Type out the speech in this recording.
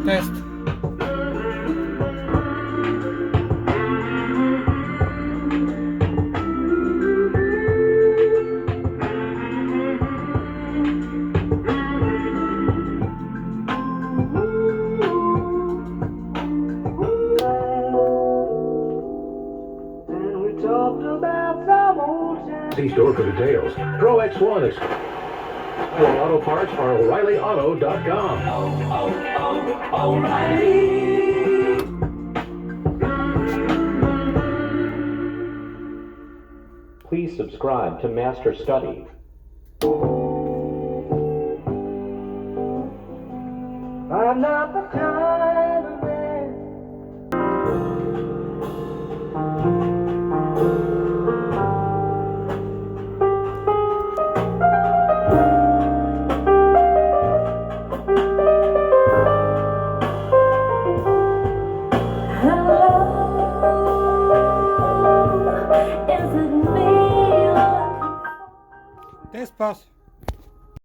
Test. See store for details. Pro X1 is for auto parts or O'ReillyAuto.com. O'Reilly. Please subscribe to Master Study. I'm not the kind of man. Test pass.